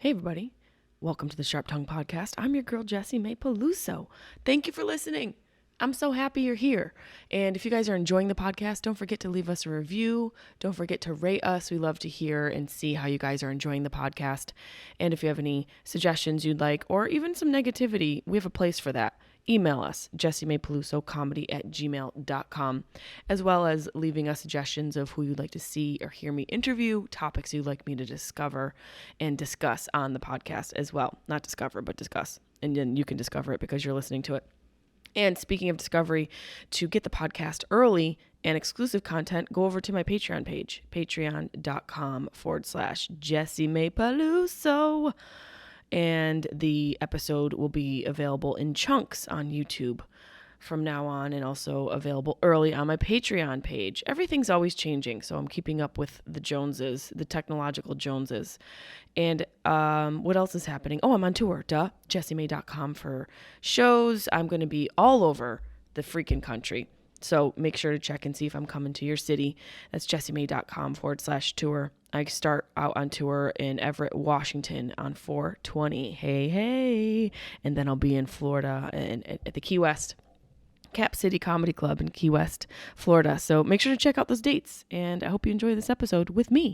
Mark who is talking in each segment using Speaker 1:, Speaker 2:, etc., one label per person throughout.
Speaker 1: Hey everybody, welcome to the Sharp Tongue Podcast. I'm your girl Jessimae Peluso. Thank you for listening. I'm so happy you're here. And if you guys are enjoying the podcast, don't forget to leave us a review. Don't forget to rate us. We love to hear and see how you guys are enjoying the podcast. And if you have any suggestions you'd like, or even some negativity, we have a place for that. Email us, jessimaepelusocomedy@gmail.com, as well as leaving us suggestions of who you'd like to see or hear me interview, topics you'd like me to discover and discuss on the podcast as well. Not discover, but discuss. And then you can discover it because you're listening to it. And speaking of discovery, to get the podcast early and exclusive content, go over to my Patreon page, patreon.com/Jessimae Peluso. And the episode will be available in chunks on YouTube from now on, and also available early on my Patreon page. Everything's always changing, so I'm keeping up with the Joneses, the technological Joneses. And what else is happening? Oh, I'm on tour, jessimae.com for shows. I'm going to be all over the freaking country. So make sure to check and see if I'm coming to your city. That's jessimae.com/tour. I start out on tour in Everett, Washington on 4/20. Hey. And then I'll be in Florida and at the Key West, Cap City Comedy Club in Key West, Florida. So make sure to check out those dates. And I hope you enjoy this episode with me.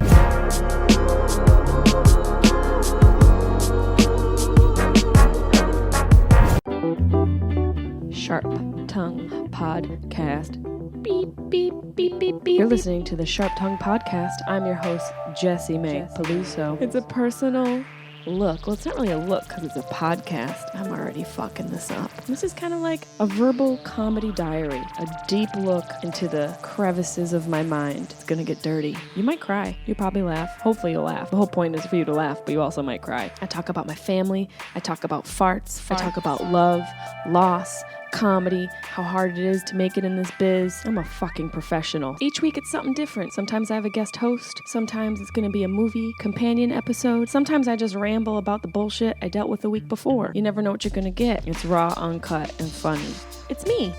Speaker 1: Sharp Tongue Podcast. Beep, beep, beep, beep, beep. You're listening to the Sharp Tongue Podcast. I'm your host, Jessimae Peluso. It's a personal look. Well, it's not really a look because it's a podcast. I'm already fucking this up. This is kind of like a verbal comedy diary, a deep look into the crevices of my mind. It's gonna get dirty. You might cry. You'll probably laugh. Hopefully you'll laugh. The whole point is for you to laugh, but you also might cry. I talk about my family. I talk about farts. I talk about love, loss, comedy, how hard it is to make it in this biz. I'm a fucking professional. Each week it's something different. Sometimes I have a guest host. Sometimes it's gonna be a movie companion episode. Sometimes I just ramble about the bullshit I dealt with the week before. You never know what you're gonna get. It's raw, uncut, and funny. It's me.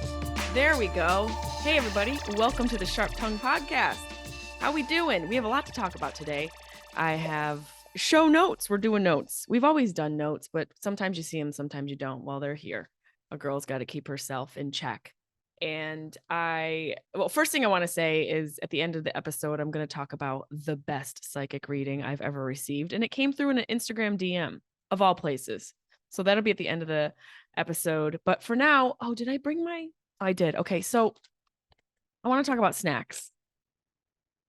Speaker 1: There we go. Hey everybody, welcome to the Sharp Tongue Podcast. How we doing? We have a lot to talk about today. I have show notes. We're doing notes. We've always done notes, but sometimes you see them, sometimes you don't. Well, they're here. A girl's got to keep herself in check. And first thing I want to say is at the end of the episode, I'm going to talk about the best psychic reading I've ever received. And it came through in an Instagram DM of all places. So that'll be at the end of the episode. But for now, did I bring I did. Okay. So I want to talk about snacks.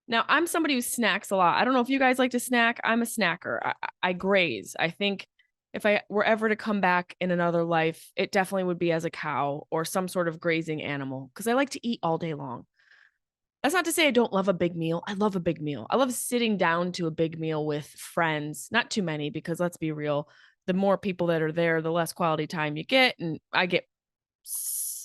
Speaker 1: Now, I'm somebody who snacks a lot. I don't know if you guys like to snack. I'm a snacker. I graze. I think if I were ever to come back in another life, it definitely would be as a cow or some sort of grazing animal because I like to eat all day long. That's not to say I don't love a big meal. I love a big meal. I love sitting down to a big meal with friends. Not too many because let's be real, the more people that are there, the less quality time you get. And I get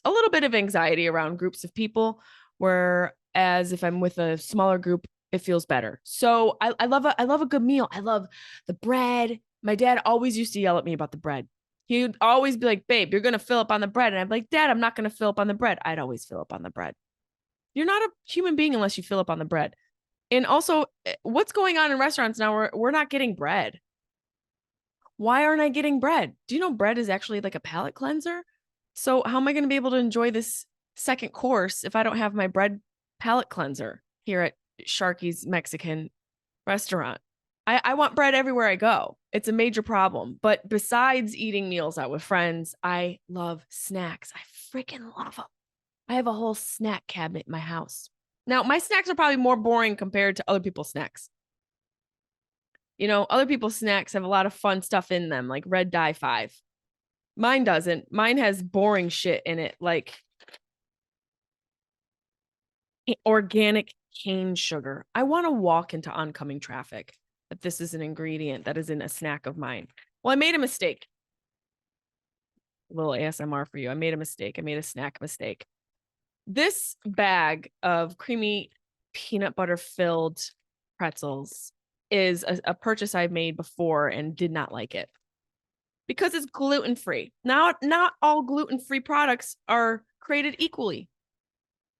Speaker 1: a little bit of anxiety around groups of people, whereas if I'm with a smaller group, it feels better. So I love a good meal. I love the bread. My dad always used to yell at me about the bread. He'd always be like, babe, you're going to fill up on the bread. And I'm like, Dad, I'm not going to fill up on the bread. I'd always fill up on the bread. You're not a human being unless you fill up on the bread. And also, what's going on in restaurants now? We're not getting bread. Why aren't I getting bread? Do you know bread is actually like a palate cleanser? So how am I going to be able to enjoy this second course if I don't have my bread palate cleanser here at Sharky's Mexican restaurant? I want bread everywhere I go. It's a major problem. But besides eating meals out with friends, I love snacks. I freaking love them. I have a whole snack cabinet in my house. Now, my snacks are probably more boring compared to other people's snacks. You know, other people's snacks have a lot of fun stuff in them, like Red Dye 5. Mine doesn't. Mine has boring shit in it, like organic cane sugar. I want to walk into oncoming traffic. That this is an ingredient that is in a snack of mine. Well, I made a mistake. A little ASMR for you. I made a mistake. I made a snack mistake. This bag of creamy peanut butter filled pretzels is a purchase I've made before and did not like it because it's gluten-free. Now, not all gluten-free products are created equally.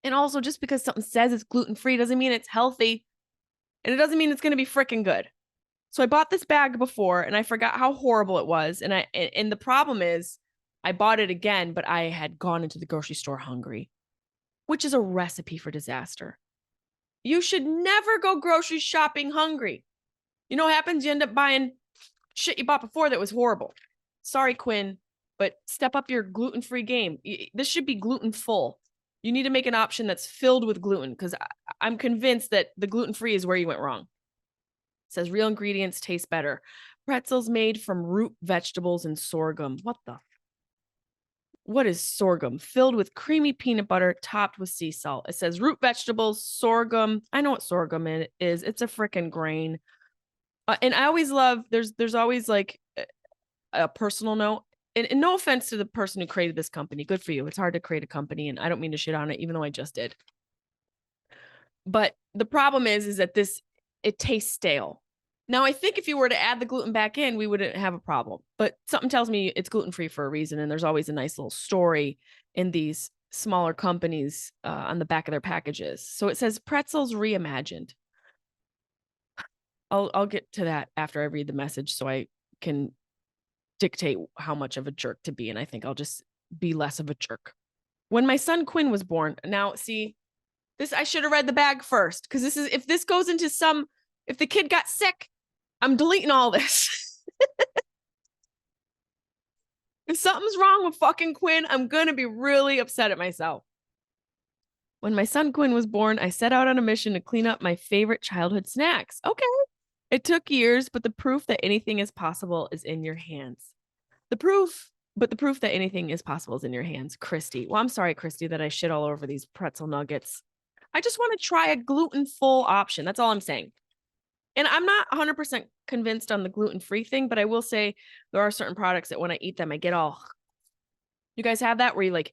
Speaker 1: And also just because something says it's gluten-free doesn't mean it's healthy. And it doesn't mean it's going to be freaking good. So I bought this bag before and I forgot how horrible it was. And the problem is I bought it again, but I had gone into the grocery store hungry, which is a recipe for disaster. You should never go grocery shopping hungry. You know what happens? You end up buying shit you bought before that was horrible. Sorry, Quinn, but step up your gluten-free game. This should be gluten-full. You need to make an option that's filled with gluten because I'm convinced that the gluten-free is where you went wrong. It says real ingredients taste better. Pretzels made from root vegetables and sorghum. What is sorghum? Filled with creamy peanut butter, topped with sea salt. It says root vegetables, sorghum. I know what sorghum is. It's a freaking grain. And I always love, there's always like a personal note. And no offense to the person who created this company. Good for you. It's hard to create a company, and I don't mean to shit on it, even though I just did. But the problem is that it tastes stale. Now, I think if you were to add the gluten back in, we wouldn't have a problem. But something tells me it's gluten-free for a reason, and there's always a nice little story in these smaller companies on the back of their packages. So it says pretzels reimagined. I'll get to that after I read the message so I can dictate how much of a jerk to be, and I think I'll just be less of a jerk. When my son Quinn was born, now see, this I should have read the bag first, because if this goes into if the kid got sick, I'm deleting all this. If something's wrong with fucking Quinn, I'm gonna be really upset at myself. When my son Quinn was born, I set out on a mission to clean up my favorite childhood snacks. Okay. It took years, but the proof that anything is possible is in your hands. The proof that anything is possible is in your hands, Christy. Well, I'm sorry, Christy, that I shit all over these pretzel nuggets. I just want to try a gluten-full option. That's all I'm saying. And I'm not 100% convinced on the gluten-free thing, but I will say there are certain products that when I eat them, I get all. You guys have that where you like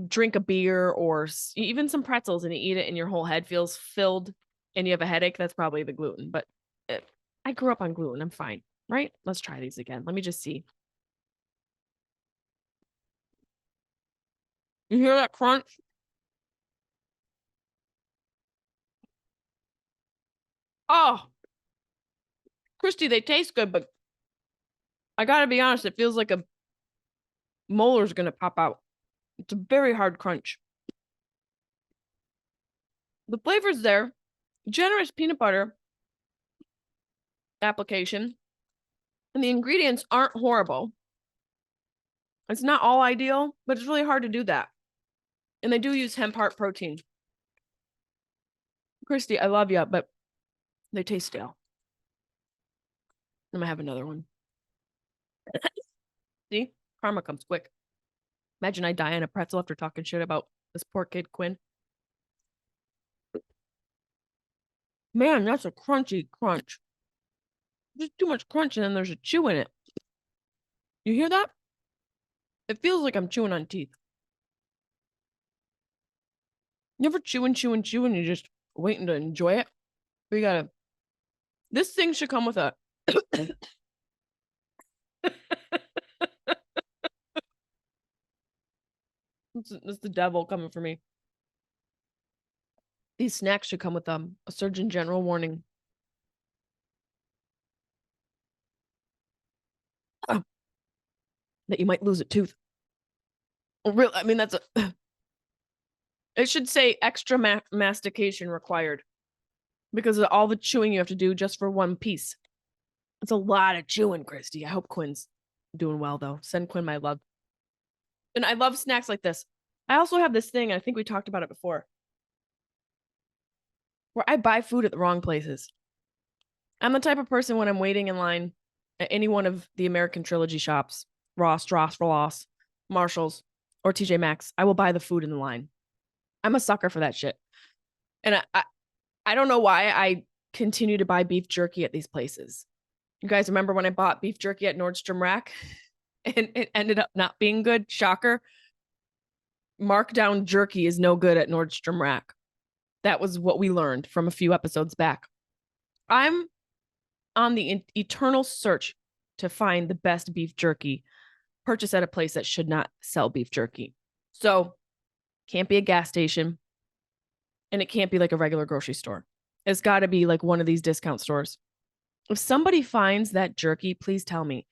Speaker 1: drink a beer or even some pretzels and you eat it and your whole head feels filled and you have a headache? That's probably the gluten, but I grew up on gluten. I'm fine, right? Let's try these again. Let me just see. You hear that crunch? Oh, Christy, they taste good, but I gotta be honest, it feels like a molar's gonna pop out. It's a very hard crunch. The flavor's there. Generous peanut butter application. And the ingredients aren't horrible. It's not all ideal, but it's really hard to do that. And they do use hemp heart protein. Christy, I love you, but they taste stale. I'm gonna have another one. See? Karma comes quick. Imagine I die in a pretzel after talking shit about this poor kid, Quinn. Man, that's a crunchy crunch. There's too much crunch and then there's a chew in it. You hear that? It feels like I'm chewing on teeth. You ever chew and you're just waiting to enjoy it? But you gotta. This thing should come with a. It's the devil coming for me. These snacks should come with a Surgeon General warning. That you might lose a tooth. Real, I mean, that's a. It should say extra mastication required because of all the chewing you have to do just for one piece. It's a lot of chewing, Christy. I hope Quinn's doing well, though. Send Quinn my love. And I love snacks like this. I also have this thing, I think we talked about it before, where I buy food at the wrong places. I'm the type of person when I'm waiting in line at any one of the American Trilogy shops, Ross, Marshall's, or TJ Maxx, I will buy the food in the line. I'm a sucker for that shit. And I don't know why I continue to buy beef jerky at these places. You guys remember when I bought beef jerky at Nordstrom Rack and it ended up not being good? Shocker. Markdown jerky is no good at Nordstrom Rack. That was what we learned from a few episodes back. I'm on the eternal search to find the best beef jerky purchased at a place that should not sell beef jerky. So, can't be a gas station, and it can't be like a regular grocery store. It's got to be like one of these discount stores. If somebody finds that jerky, please tell me,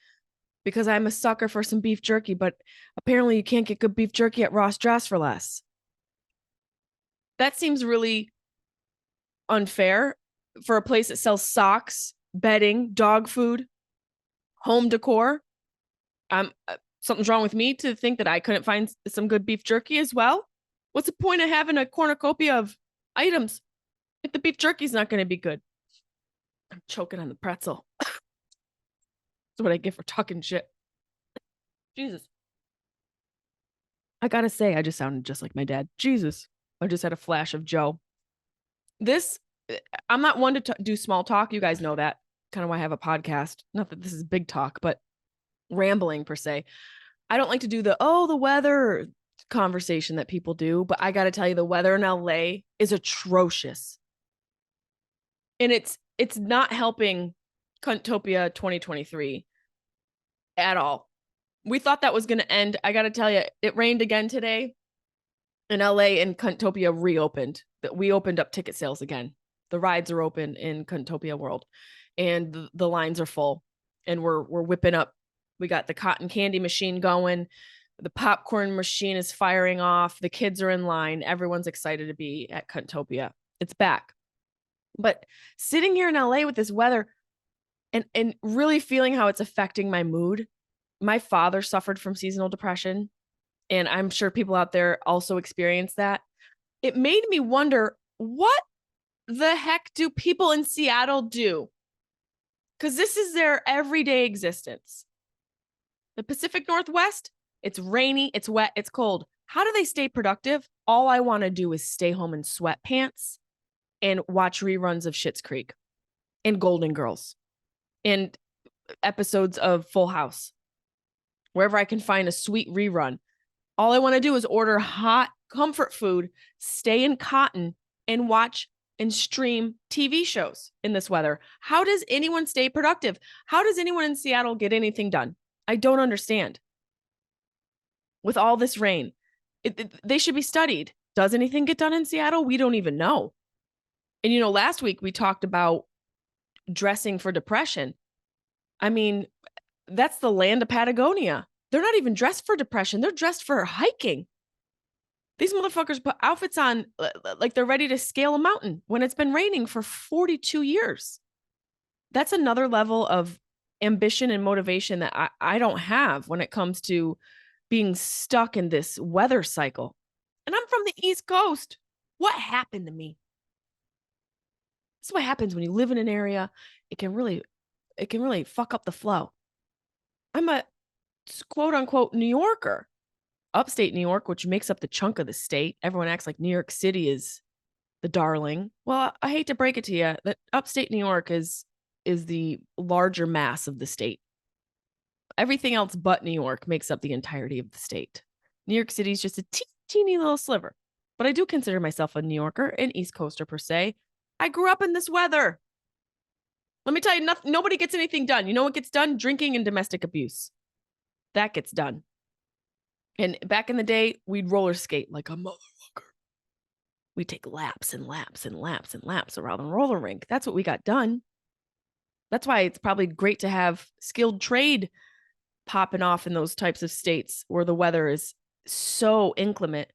Speaker 1: because I'm a sucker for some beef jerky, but apparently you can't get good beef jerky at Ross Dress for less. That seems really unfair for a place that sells socks, bedding, dog food, home decor. Something's wrong with me to think that I couldn't find some good beef jerky as well. What's the point of having a cornucopia of items if the beef jerky's not going to be good? I'm choking on the pretzel. That's what I get for talking shit. Jesus. I gotta say, I just sounded just like my dad. Jesus. I just had a flash of Joe. I'm not one to do small talk. You guys know that. Kind of why I have a podcast. Not that this is big talk, but rambling per se. I don't like to do the weather conversation that people do, but I got to tell you, the weather in LA is atrocious. And it's not helping Cuntopia 2023 at all. We thought that was going to end. I got to tell you, it rained again today in LA, and Cuntopia reopened. We opened up ticket sales again. The rides are open in Cuntopia World, and the lines are full, and we're whipping up. We got the cotton candy machine going. The popcorn machine is firing off. The kids are in line. Everyone's excited to be at Cuntopia. It's back. But sitting here in LA with this weather and really feeling how it's affecting my mood. My father suffered from seasonal depression, and I'm sure people out there also experience that. It made me wonder, what the heck do people in Seattle do? Because this is their everyday existence. The Pacific Northwest, it's rainy, it's wet, it's cold. How do they stay productive? All I want to do is stay home in sweatpants and watch reruns of Schitt's Creek and Golden Girls and episodes of Full House. Wherever I can find a sweet rerun. All I want to do is order hot comfort food, stay in cotton, and watch and stream TV shows in this weather. How does anyone stay productive? How does anyone in Seattle get anything done? I don't understand. With all this rain, they should be studied. Does anything get done in Seattle? We don't even know. And, last week we talked about dressing for depression. I mean, that's the land of Patagonia. They're not even dressed for depression. They're dressed for hiking. These motherfuckers put outfits on like they're ready to scale a mountain when it's been raining for 42 years. That's another level of ambition and motivation that I don't have when it comes to being stuck in this weather cycle. And I'm from the East Coast. What happened to me? This is what happens when you live in an area. It can really fuck up the flow. I'm a quote unquote New Yorker. Upstate New York, which makes up the chunk of the state. Everyone acts like New York City is the darling. Well, I hate to break it to you that upstate New York is the larger mass of the state. Everything else but New York makes up the entirety of the state. New York City is just a teeny little sliver. But I do consider myself a New Yorker, an East Coaster per se. I grew up in this weather. Let me tell you, nobody gets anything done. You know what gets done? Drinking and domestic abuse. That gets done. And back in the day, we'd roller skate like a motherfucker. We'd take laps and laps and laps and laps around the roller rink. That's what we got done. That's why it's probably great to have skilled trade popping off in those types of states where the weather is so inclement,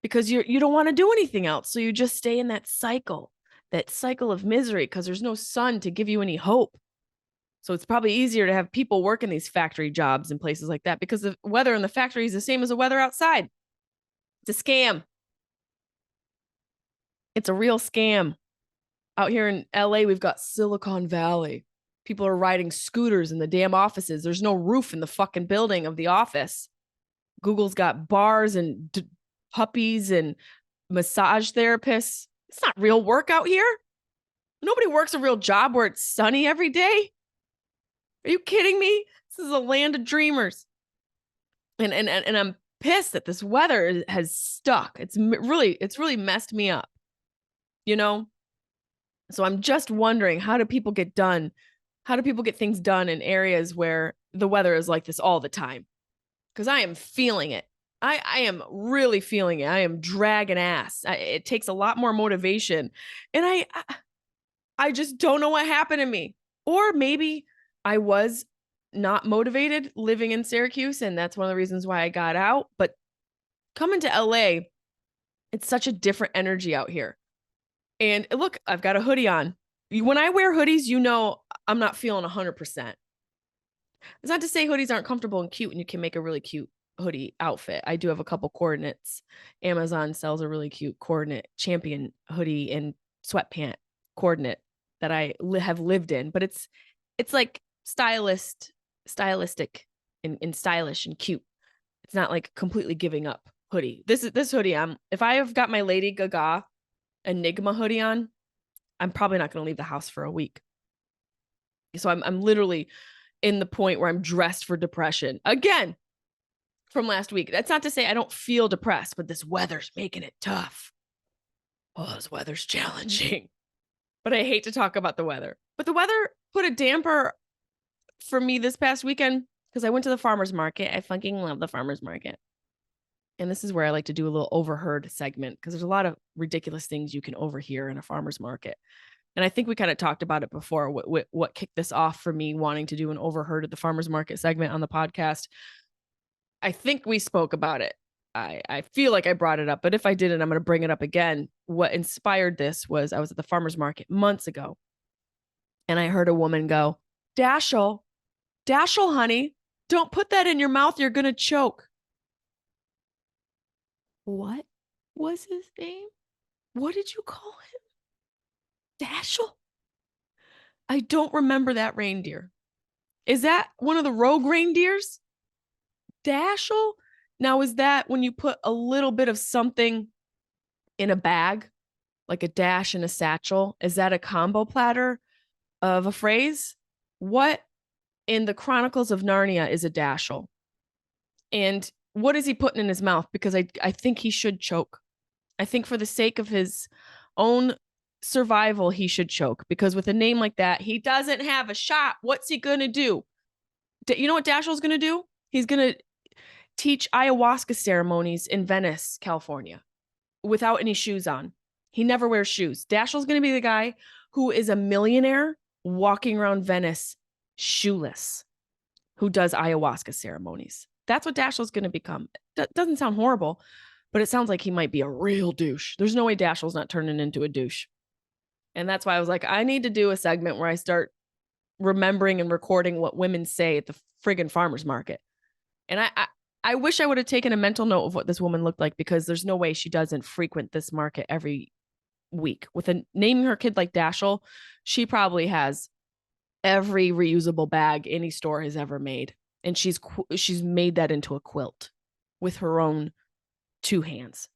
Speaker 1: because you don't want to do anything else. So you just stay in that cycle of misery because there's no sun to give you any hope. So it's probably easier to have people work in these factory jobs in places like that because the weather in the factory is the same as the weather outside. It's a scam. It's a real scam. Out here in LA, we've got Silicon Valley. People are riding scooters in the damn offices. There's no roof in the fucking building of the office. Google's got bars and puppies and massage therapists. It's not real work out here. Nobody works a real job where it's sunny every day. Are you kidding me? This is a land of dreamers. And I'm pissed that this weather has stuck. It's really messed me up. So I'm just wondering, how do people get done? How do people get things done in areas where the weather is like this all the time? Because I am feeling it. I am really feeling it. I am dragging ass. It takes a lot more motivation. And I just don't know what happened to me. Or maybe I was not motivated living in Syracuse, and that's one of the reasons why I got out. But coming to LA, it's such a different energy out here. And look, I've got a hoodie on. When I wear hoodies, you know I'm not feeling 100%. It's not to say hoodies aren't comfortable and cute, and you can make a really cute hoodie outfit. I do have a couple coordinates. Amazon sells a really cute coordinate champion hoodie and sweatpant coordinate that I have lived in, but it's like stylistic and stylish and cute. It's not like completely giving up hoodie. This hoodie, if I have got my Lady Gaga Enigma hoodie on, I'm probably not going to leave the house for a week. So I'm literally in the point where I'm dressed for depression again from last week. That's not to say I don't feel depressed, but this weather's making it tough. Oh, this weather's challenging. But I hate to talk about the weather. But the weather put a damper for me this past weekend because I went to the farmer's market. I fucking love the farmer's market. And this is where I like to do a little overheard segment because there's a lot of ridiculous things you can overhear in a farmer's market. And I think we kind of talked about it before, what kicked this off for me wanting to do an overheard at the farmer's market segment on the podcast. I think we spoke about it. I feel like I brought it up, but if I didn't, I'm going to bring it up again. What inspired this was I was at the farmer's market months ago, and I heard a woman go, Dashel, honey, don't put that in your mouth. You're going to choke. What was his name? What did you call him? Dashel? I don't remember that reindeer. Is that one of the rogue reindeers? Dashel? Now, is that when you put a little bit of something in a bag, like a dash and a satchel? Is that a combo platter of a phrase? What in the Chronicles of Narnia is a Dashel? And what is he putting in his mouth? Because I think he should choke. I think for the sake of his own survival, he should choke. Because with a name like that, he doesn't have a shot. What's he going to do? You know what Dashel's going to do? He's going to teach ayahuasca ceremonies in Venice, California, without any shoes on. He never wears shoes. Dashel's going to be the guy who is a millionaire walking around Venice shoeless, who does ayahuasca ceremonies. That's what Dashel's going to become. That doesn't sound horrible, but it sounds like he might be a real douche. There's no way Dashel's not turning into a douche. And that's why I was like, I need to do a segment where I start remembering and recording what women say at the friggin' farmer's market. And I wish I would have taken a mental note of what this woman looked like, because there's no way she doesn't frequent this market every week. With naming her kid like Dashel, she probably has every reusable bag any store has ever made. And she's made that into a quilt with her own 2 hands.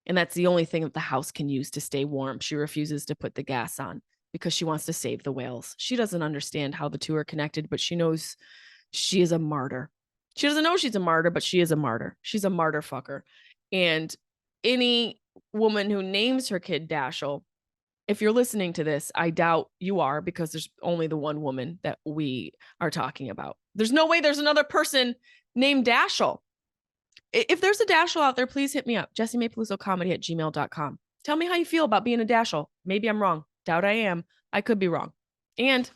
Speaker 1: And that's the only thing that the house can use to stay warm. She refuses to put the gas on because she wants to save the whales. She doesn't understand how the two are connected, but she knows she is a martyr. She doesn't know she's a martyr, but she is a martyr. She's a martyr fucker. And any woman who names her kid Dashel, if you're listening to this, I doubt you are, because there's only the one woman that we are talking about. There's no way there's another person named Dashel. If there's a Dashel out there, please hit me up. Jessimae Peluso comedy at gmail.com. Tell me how you feel about being a Dashel. Maybe I'm wrong. Doubt I am. I could be wrong. And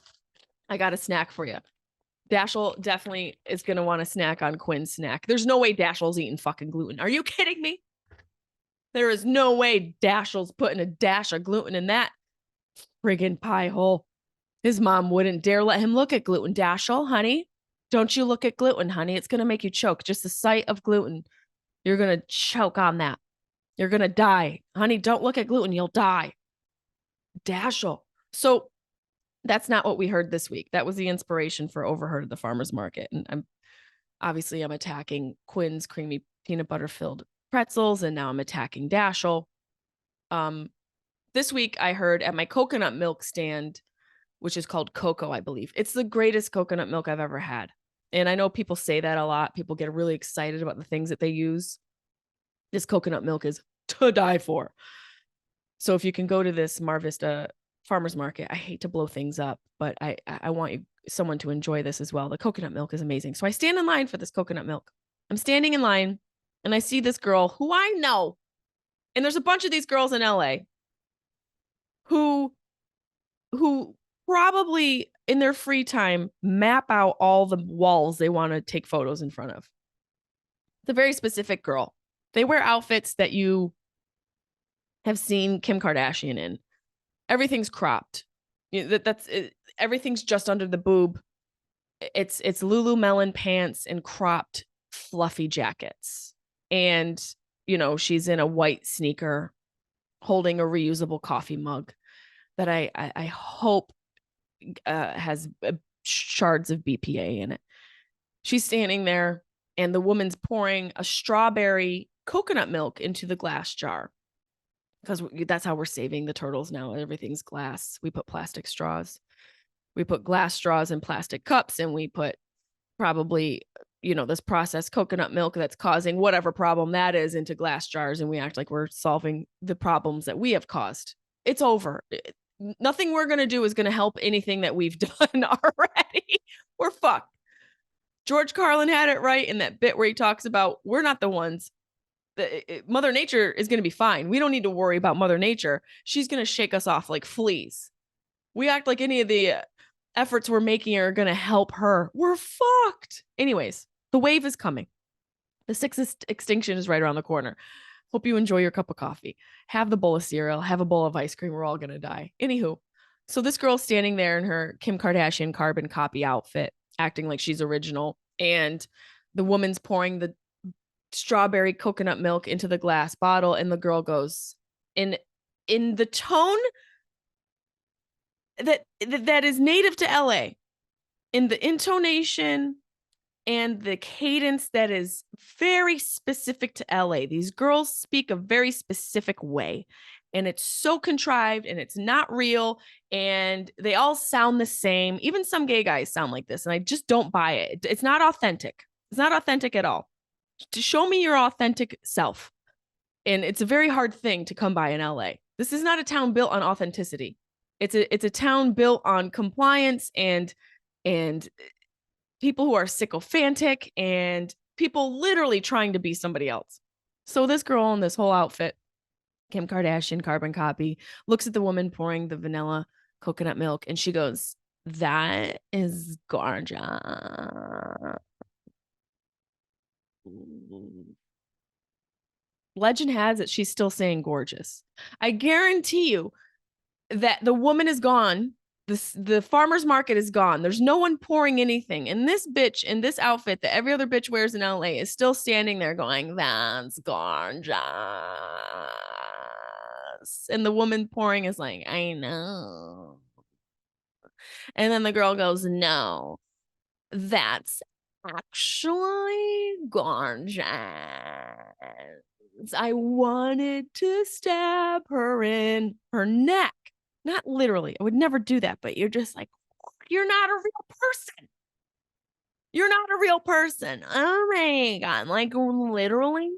Speaker 1: I got a snack for you. Dashel definitely is going to want to snack on Quinn's snack. There's no way Dashel's eating fucking gluten. Are you kidding me? There is no way Dashel's putting a dash of gluten in that friggin' pie hole. His mom wouldn't dare let him look at gluten. Dashel, honey, don't you look at gluten, honey. It's going to make you choke. Just the sight of gluten. You're going to choke on that. You're going to die. Honey, don't look at gluten. You'll die. Dashel. So that's not what we heard this week. That was the inspiration for Overheard at the farmer's market. And I'm attacking Quinn's creamy peanut butter filled pretzels, and now I'm attacking Dashel. This week I heard at my coconut milk stand, which is called Cocoa, I believe. It's the greatest coconut milk I've ever had. And I know people say that a lot. People get really excited about the things that they use. This coconut milk is to die for. So if you can go to this Mar Vista farmer's market, I hate to blow things up, but I want someone to enjoy this as well. The coconut milk is amazing. So I stand in line for this coconut milk. I'm standing in line and I see this girl who I know. And there's a bunch of these girls in LA who probably in their free time, map out all the walls they want to take photos in front of. It's a very specific girl. They wear outfits that you have seen Kim Kardashian in. Everything's cropped. Everything's just under the boob. It's Lululemon pants and cropped fluffy jackets. And, she's in a white sneaker holding a reusable coffee mug that I hope has shards of BPA in it. She's standing there and the woman's pouring a strawberry coconut milk into the glass jar, because that's how we're saving the turtles now. Everything's glass. We put plastic straws. We put glass straws in plastic cups, and we put probably, this processed coconut milk that's causing whatever problem that is into glass jars, and we act like we're solving the problems that we have caused. It's over. Nothing we're going to do is going to help anything that we've done already. We're fucked. George Carlin had it right in that bit where he talks about we're not the ones. Mother Nature is going to be fine. We don't need to worry about Mother Nature. She's going to shake us off like fleas. We act like any of the efforts we're making are going to help her. We're fucked. Anyways, the wave is coming. The sixth extinction is right around the corner. Hope you enjoy your cup of coffee. Have the bowl of cereal. Have a bowl of ice cream. We're all going to die. Anywho, so this girl's standing there in her Kim Kardashian carbon copy outfit, acting like she's original. And the woman's pouring the strawberry coconut milk into the glass bottle. And the girl goes in the tone that is native to LA, in the intonation and the cadence that is very specific to LA. These girls speak a very specific way, and it's so contrived and it's not real, and they all sound the same. Even some gay guys sound like this, and I just don't buy it. It's not authentic. It's not authentic at all. To show me your authentic self. And it's a very hard thing to come by in LA. This is not a town built on authenticity. It's a town built on compliance and people who are sycophantic and people literally trying to be somebody else. So this girl in this whole outfit, Kim Kardashian carbon copy, looks at the woman pouring the vanilla coconut milk, and she goes, "That is gorgeous." Legend has it she's still saying gorgeous. I guarantee you that the woman is gone. The farmer's market is gone. There's no one pouring anything. And this bitch in this outfit that every other bitch wears in LA is still standing there going, "That's gorgeous." And the woman pouring is like, "I know." And then the girl goes, "No, that's actually gorgeous. I wanted to stab her in her neck." Not literally. I would never do that, but you're just like, you're not a real person. You're not a real person. Oh my God. Like, literally.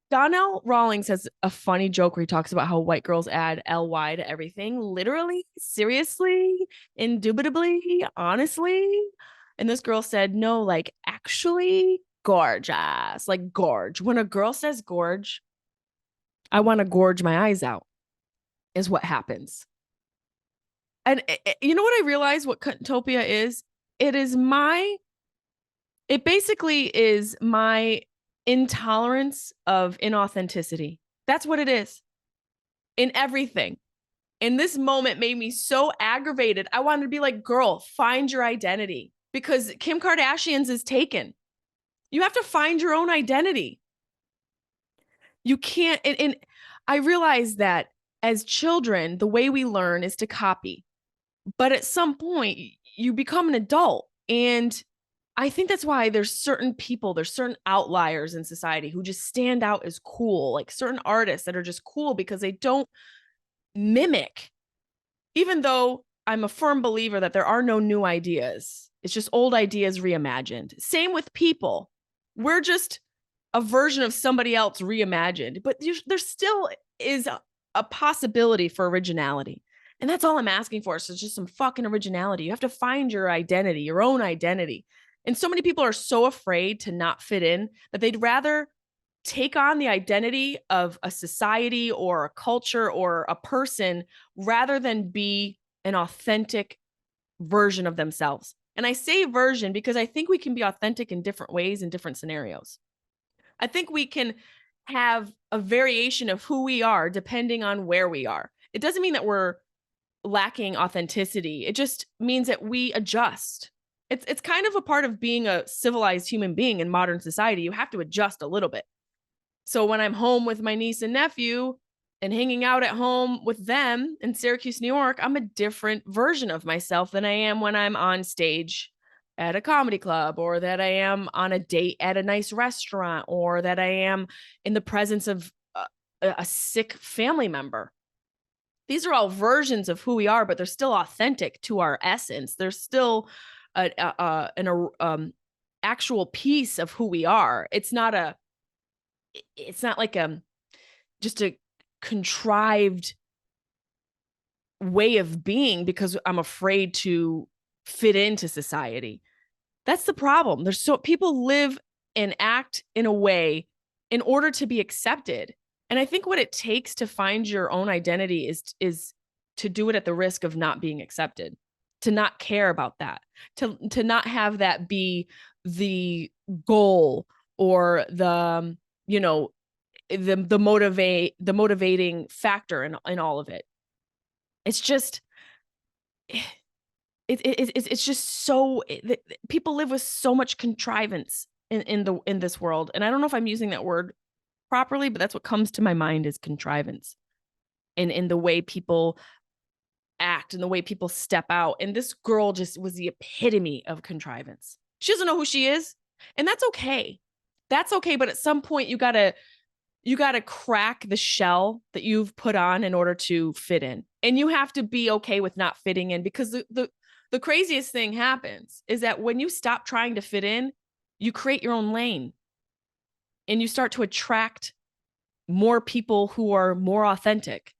Speaker 1: Donnell Rawlings has a funny joke where he talks about how white girls add LY to everything. Literally, seriously, indubitably, honestly. And this girl said, "No, like, actually gorgeous." Like, gorge. When a girl says gorge, I want to gorge my eyes out, is what happens. And you know what I realized what Cutopia is? It basically is my intolerance of inauthenticity. That's what it is. In everything. And this moment made me so aggravated. I wanted to be like, girl, find your identity. Because Kim Kardashian's is taken. You have to find your own identity. You can't, and I realize that as children, the way we learn is to copy. But at some point, you become an adult. And I think that's why there's certain outliers in society who just stand out as cool, like certain artists that are just cool because they don't mimic. Even though I'm a firm believer that there are no new ideas. It's just old ideas reimagined. Same with people. We're just a version of somebody else reimagined, but there still is a possibility for originality. And that's all I'm asking for. So it's just some fucking originality. You have to find your identity, your own identity. And so many people are so afraid to not fit in that they'd rather take on the identity of a society or a culture or a person rather than be an authentic version of themselves. And I say version because I think we can be authentic in different ways in different scenarios. I think we can have a variation of who we are depending on where we are. It doesn't mean that we're lacking authenticity. It just means that we adjust. It's kind of a part of being a civilized human being in modern society. You have to adjust a little bit. So when I'm home with my niece and nephew and hanging out at home with them in Syracuse, New York, I'm a different version of myself than I am when I'm on stage at a comedy club, or that I am on a date at a nice restaurant, or that I am in the presence of a sick family member. These are all versions of who we are, but they're still authentic to our essence. They're still an actual piece of who we are. It's not like just a contrived way of being because I'm afraid to fit into society. That's the problem. People live and act in a way in order to be accepted. And I think what it takes to find your own identity is to do it at the risk of not being accepted, to not care about that, to not have that be the goal or the motivating factor in all of it. It's just it's just so people live with so much contrivance in this world, and I don't know if I'm using that word properly, but that's what comes to my mind is contrivance, and in the way people act and the way people step out. And this girl just was the epitome of contrivance. She doesn't know who she is, and that's okay. That's okay, but at some point you gotta crack the shell that you've put on in order to fit in, and you have to be okay with not fitting in, because the craziest thing happens is that when you stop trying to fit in, you create your own lane and you start to attract more people who are more authentic.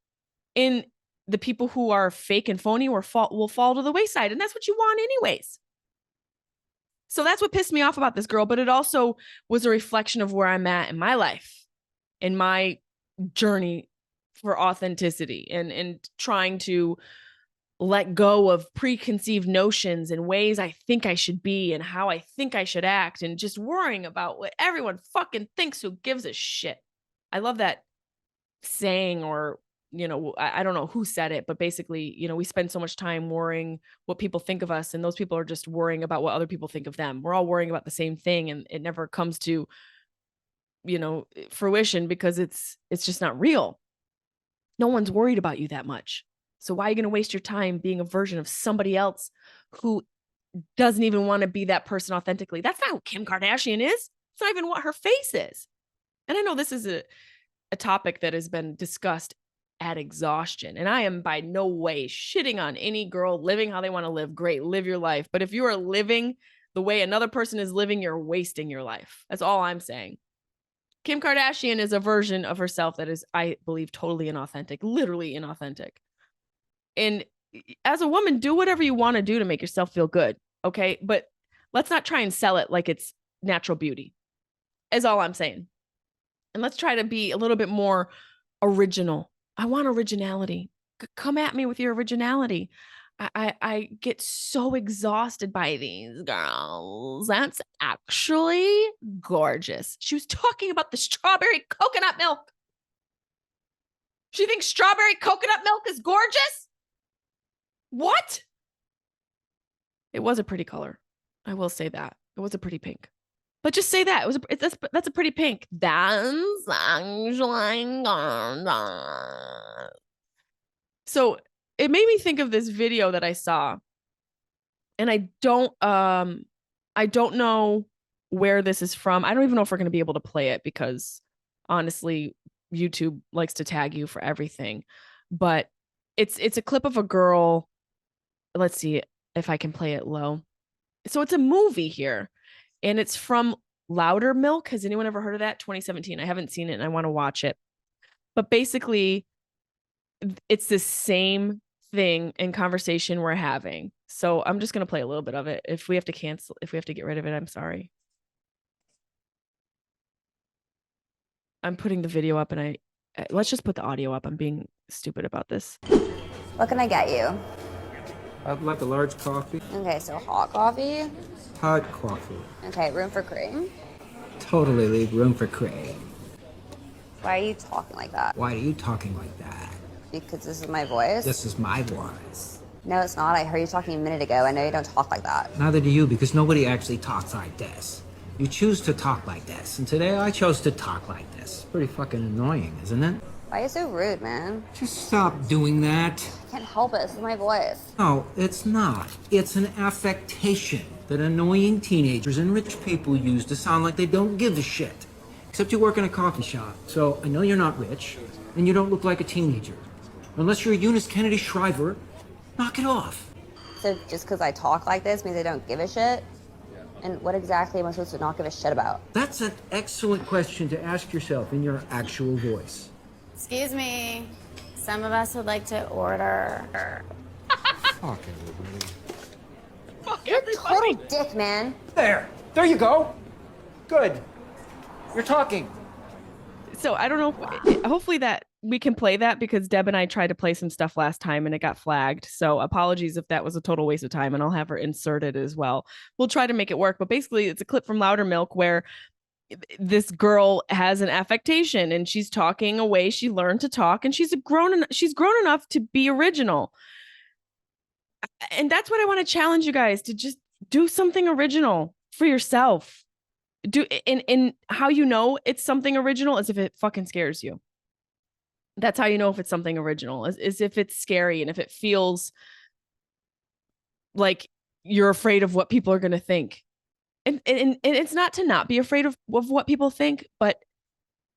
Speaker 1: And the people who are fake and phony will fall to the wayside. And that's what you want anyways. So that's what pissed me off about this girl. But it also was a reflection of where I'm at in my life, in my journey for authenticity, and trying to let go of preconceived notions and ways I think I should be and how I think I should act, and just worrying about what everyone fucking thinks. Who gives a shit? I love that saying, or, I don't know who said it, but basically, we spend so much time worrying what people think of us, and those people are just worrying about what other people think of them. We're all worrying about the same thing, and it never comes to, fruition, because it's just not real. No one's worried about you that much. So why are you going to waste your time being a version of somebody else who doesn't even want to be that person authentically? That's not who Kim Kardashian is. It's not even what her face is. And I know this is a topic that has been discussed at exhaustion, and I am by no way shitting on any girl living how they want to live. Great, live your life. But if you are living the way another person is living, you're wasting your life. That's all I'm saying. Kim Kardashian is a version of herself that is, I believe, totally inauthentic, literally inauthentic. And as a woman, do whatever you want to do to make yourself feel good. Okay. But let's not try and sell it like it's natural beauty, is all I'm saying. And let's try to be a little bit more original. I want originality. Come at me with your originality. I get so exhausted by these girls. That's actually gorgeous. She was talking about the strawberry coconut milk. She thinks strawberry coconut milk is gorgeous? What? It was a pretty color. I will say that. It was a pretty pink. But just say that. That's a pretty pink. That's actually gorgeous. So it made me think of this video that I saw. And I don't know where this is from. I don't even know if we're going to be able to play it, because honestly, YouTube likes to tag you for everything. But it's a clip of a girl. Let's see if I can play it low. So it's a movie here, and it's from Louder Milk. Has anyone ever heard of that? 2017. I haven't seen it and I want to watch it. But basically, it's the same thing in conversation we're having. So I'm just going to play a little bit of it. If we have to get rid of it, I'm sorry. I'm putting the video up, and let's just put the audio up. I'm being stupid about this.
Speaker 2: What can I get you? I'd like a large coffee.
Speaker 3: Okay, so hot coffee.
Speaker 2: Hot coffee.
Speaker 3: Okay, room for cream.
Speaker 2: Totally leave room for cream.
Speaker 3: Why are you talking like that?
Speaker 2: Why are you talking like that?
Speaker 3: Because this is my voice?
Speaker 2: This is my voice.
Speaker 3: No, it's not. I heard you talking a minute ago. I know you don't talk like that.
Speaker 2: Neither do you, because nobody actually talks like this. You choose to talk like this, and today I chose to talk like this. Pretty fucking annoying, isn't it?
Speaker 3: Why are you so rude, man?
Speaker 2: Just stop doing that.
Speaker 3: I can't help it. This is my voice.
Speaker 2: No, it's not. It's an affectation that annoying teenagers and rich people use to sound like they don't give a shit. Except you work in a coffee shop, so I know you're not rich, and you don't look like a teenager. Unless you're Eunice Kennedy Shriver, knock it off.
Speaker 3: So just because I talk like this means I don't give a shit? And what exactly am I supposed to not give a shit about?
Speaker 2: That's an excellent question to ask yourself in your actual voice.
Speaker 4: Excuse me. Some of us would like to order.
Speaker 2: Fuck everybody.
Speaker 1: Fuck
Speaker 3: You're a
Speaker 1: everybody.
Speaker 3: total dick, man.
Speaker 2: There you go. Good. You're talking.
Speaker 1: So I don't know. Hopefully that we can play that, because Deb and I tried to play some stuff last time and it got flagged. So apologies if that was a total waste of time, and I'll have her insert it as well. We'll try to make it work. But basically, it's a clip from Loudermilk where this girl has an affectation and she's talking a way she learned to talk, and she's grown enough to be original. And that's what I want to challenge you guys to just do something original for yourself. Do in how you know it's something original is if it fucking scares you. That's how you know if it's something original, is if it's scary and if it feels like you're afraid of what people are going to think. And it's not to not be afraid of what people think, but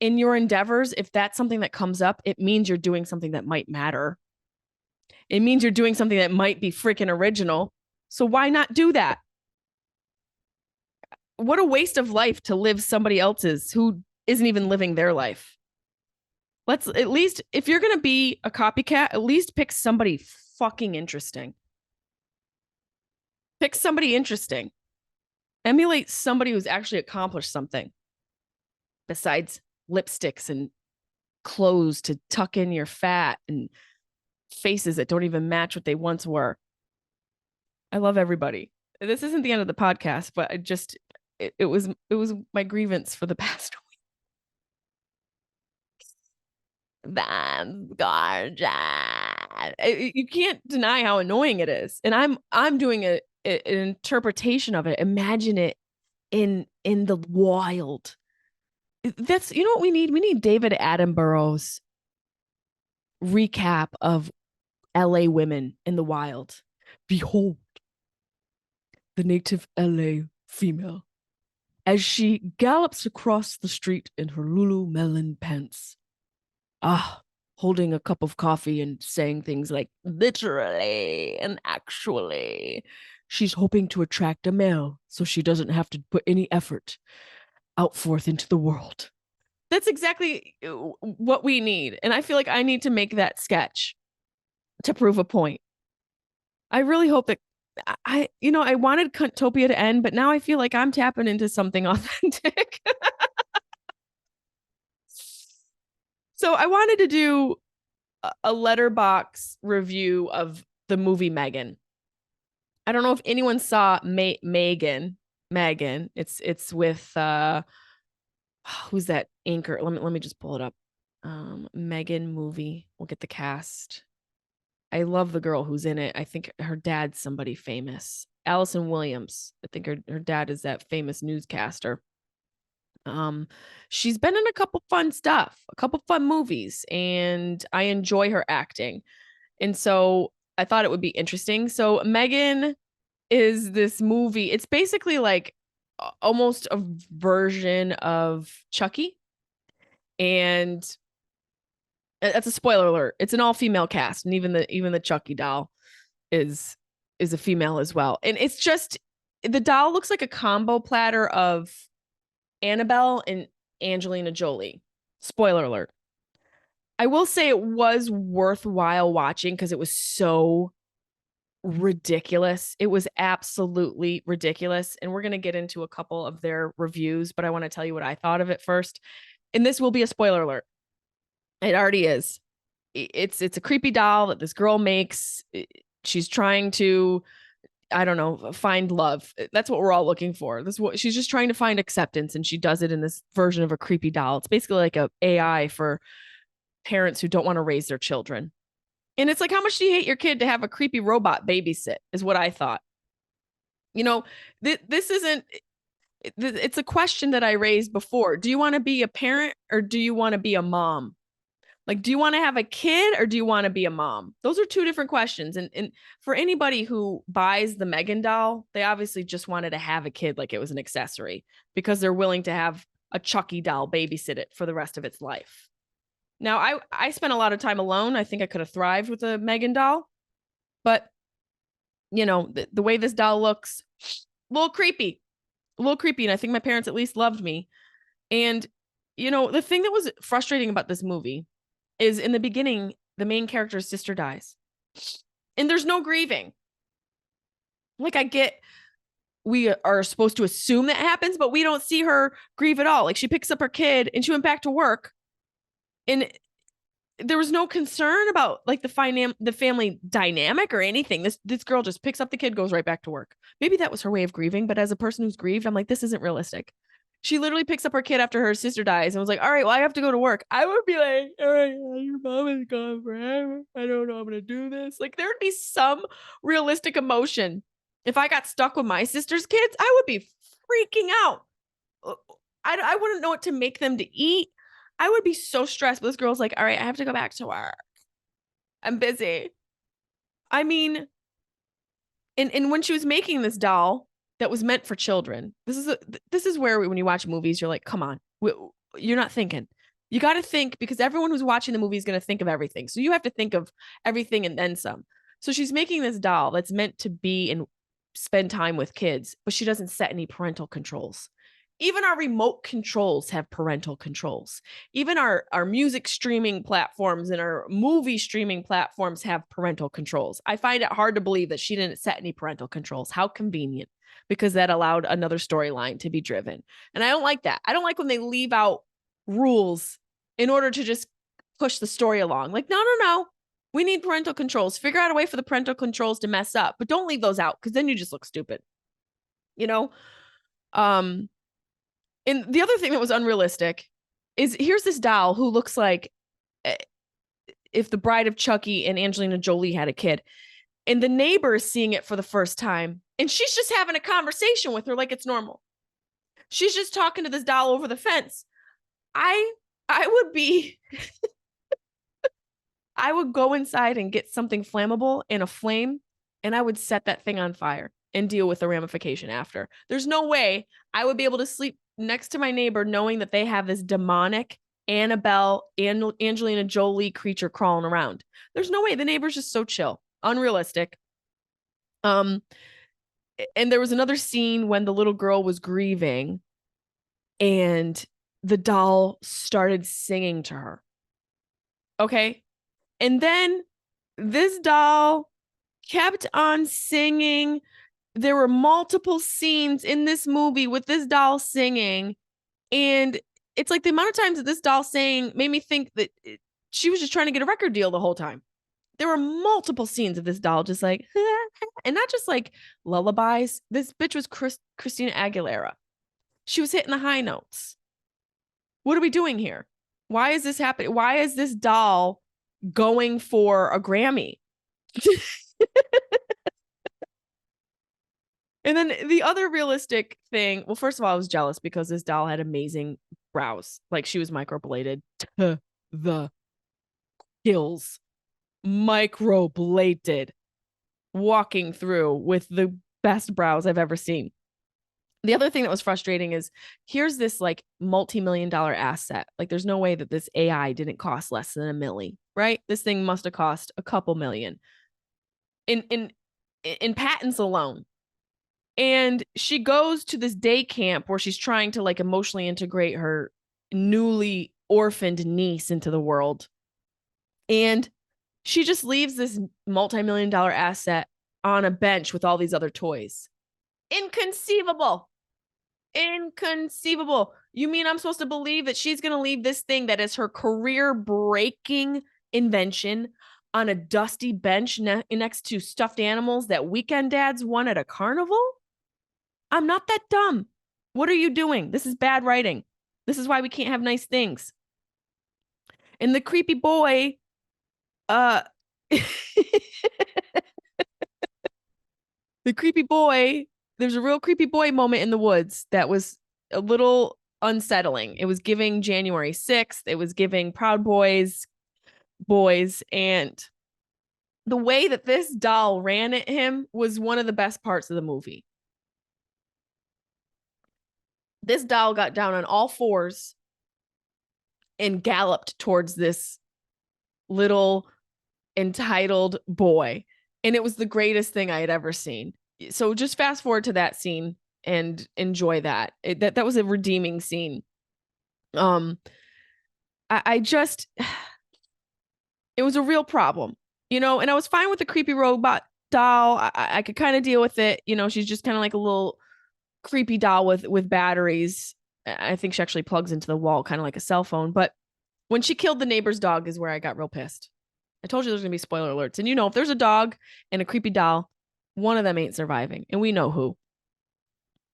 Speaker 1: in your endeavors, if that's something that comes up, it means you're doing something that might matter. It means you're doing something that might be freaking original. So why not do that? What a waste of life to live somebody else's who isn't even living their life. Let's at least, if you're going to be a copycat, at least pick somebody fucking interesting. Pick somebody interesting. Emulate somebody who's actually accomplished something besides lipsticks and clothes to tuck in your fat and faces that don't even match what they once were. I love everybody. This isn't the end of the podcast, but it was my grievance for the past week. That's gorgeous. You can't deny how annoying it is, and I'm doing an interpretation of it. Imagine it in the wild. That's, you know what we need? We need David Attenborough's recap of LA women in the wild. Behold, the native LA female as she gallops across the street in her Lululemon pants. Holding a cup of coffee and saying things like literally and actually. She's hoping to attract a male so she doesn't have to put any effort out forth into the world. That's exactly what we need. And I feel like I need to make that sketch to prove a point. I really hope that I wanted Cuntopia to end, but now I feel like I'm tapping into something authentic. So I wanted to do a letterbox review of the movie Megan. I don't know if anyone saw Megan. It's with who's that anchor? Let me just pull it up. Megan movie. We'll get the cast. I love the girl who's in it. I think her dad's somebody famous. Allison Williams. I think her dad is that famous newscaster. She's been in a couple fun stuff, a couple fun movies, and I enjoy her acting. And so I thought it would be interesting. So Megan is this movie. It's basically like almost a version of Chucky. And that's a spoiler alert. It's an all-female cast, and even the Chucky doll is a female as well. And it's just, the doll looks like a combo platter of Annabelle and Angelina Jolie. Spoiler alert. I will say it was worthwhile watching because it was so ridiculous. It was absolutely ridiculous. And we're going to get into a couple of their reviews, but I want to tell you what I thought of it first. And this will be a spoiler alert. It already is. It's a creepy doll that this girl makes. She's trying to, I don't know, find love. That's what we're all looking for. She's just trying to find acceptance, and she does it in this version of a creepy doll. It's basically like a AI for parents who don't want to raise their children. And it's like, how much do you hate your kid to have a creepy robot babysit, is what I thought. This isn't, it's a question that I raised before. Do you want to be a parent or do you want to be a mom? Like, do you want to have a kid or do you want to be a mom? Those are two different questions. And for anybody who buys the Megan doll, they obviously just wanted to have a kid like it was an accessory because they're willing to have a Chucky doll babysit it for the rest of its life. Now, I spent a lot of time alone. I think I could have thrived with a Megan doll. But, the way this doll looks, a little creepy. And I think my parents at least loved me. And, the thing that was frustrating about this movie is in the beginning, the main character's sister dies. And there's no grieving. Like, I get we are supposed to assume that happens, but we don't see her grieve at all. Like, she picks up her kid and she went back to work. And there was no concern about like the family dynamic or anything. This girl just picks up the kid, goes right back to work. Maybe that was her way of grieving, but as a person who's grieved, I'm like, this isn't realistic. She literally picks up her kid after her sister dies and was like, all right, well, I have to go to work. I would be like, all right, your mom is gone forever. I don't know, I'm going to do this. Like, there'd be some realistic emotion. If I got stuck with my sister's kids, I would be freaking out. I wouldn't know what to make them to eat. I would be so stressed. But this girl's like, all right, I have to go back to work. I'm busy. I mean, and when she was making this doll that was meant for children, this is where when you watch movies, you're like, come on, you're not thinking. You got to think, because everyone who's watching the movie is going to think of everything. So you have to think of everything and then some. So she's making this doll that's meant to be and spend time with kids, but she doesn't set any parental controls. Even our remote controls have parental controls. Even our music streaming platforms and our movie streaming platforms have parental controls. I find it hard to believe that she didn't set any parental controls. How convenient, because that allowed another storyline to be driven. And I don't like that. I don't like when they leave out rules in order to just push the story along. Like, no. We need parental controls. Figure out a way for the parental controls to mess up, but don't leave those out, because then you just look stupid. And the other thing that was unrealistic is, here's this doll who looks like if the Bride of Chucky and Angelina Jolie had a kid, and the neighbor is seeing it for the first time, and she's just having a conversation with her like it's normal. She's just talking to this doll over the fence. I would be, I would go inside and get something flammable and a flame, and I would set that thing on fire and deal with the ramification after. There's no way I would be able to sleep next to my neighbor knowing that they have this demonic Annabelle and Angelina Jolie creature crawling around. There's no way. The neighbor's just so chill. Unrealistic. And there was another scene when the little girl was grieving and the doll started singing to her. Okay. And then this doll kept on singing. There were multiple scenes in this movie with this doll singing. And it's like the amount of times that this doll sang made me think that she was just trying to get a record deal the whole time. There were multiple scenes of this doll just like, and not just like lullabies. This bitch was Christina Aguilera. She was hitting the high notes. What are we doing here? Why is this happening? Why is this doll going for a Grammy? And then the other realistic thing, well, first of all, I was jealous because this doll had amazing brows. Like, she was microbladed to the gills. Microbladed. Walking through with the best brows I've ever seen. The other thing that was frustrating is, here's this like multi-million-dollar asset. Like, there's no way that this AI didn't cost less than $1 million, right? This thing must have cost a couple million in patents alone. And she goes to this day camp where she's trying to like emotionally integrate her newly orphaned niece into the world. And she just leaves this multi-million-dollar asset on a bench with all these other toys. Inconceivable. You mean I'm supposed to believe that she's going to leave this thing that is her career-breaking invention on a dusty bench next to stuffed animals that weekend dads won at a carnival? I'm not that dumb. What are you doing? This is bad writing. This is why we can't have nice things. And the creepy boy, the creepy boy, there's a real creepy boy moment in the woods that was a little unsettling. It was giving January 6th. It was giving Proud Boys, and the way that this doll ran at him was one of the best parts of the movie. This doll got down on all fours and galloped towards this little entitled boy. And it was the greatest thing I had ever seen. So just fast forward to that scene and enjoy that. That was a redeeming scene. I just, it was a real problem, and I was fine with the creepy robot doll. I could kind of deal with it. She's just kind of like a little creepy doll with batteries. I think she actually plugs into the wall, kind of like a cell phone. But when she killed the neighbor's dog is where I got real pissed. I told you there's going to be spoiler alerts. And if there's a dog and a creepy doll, one of them ain't surviving. And we know who.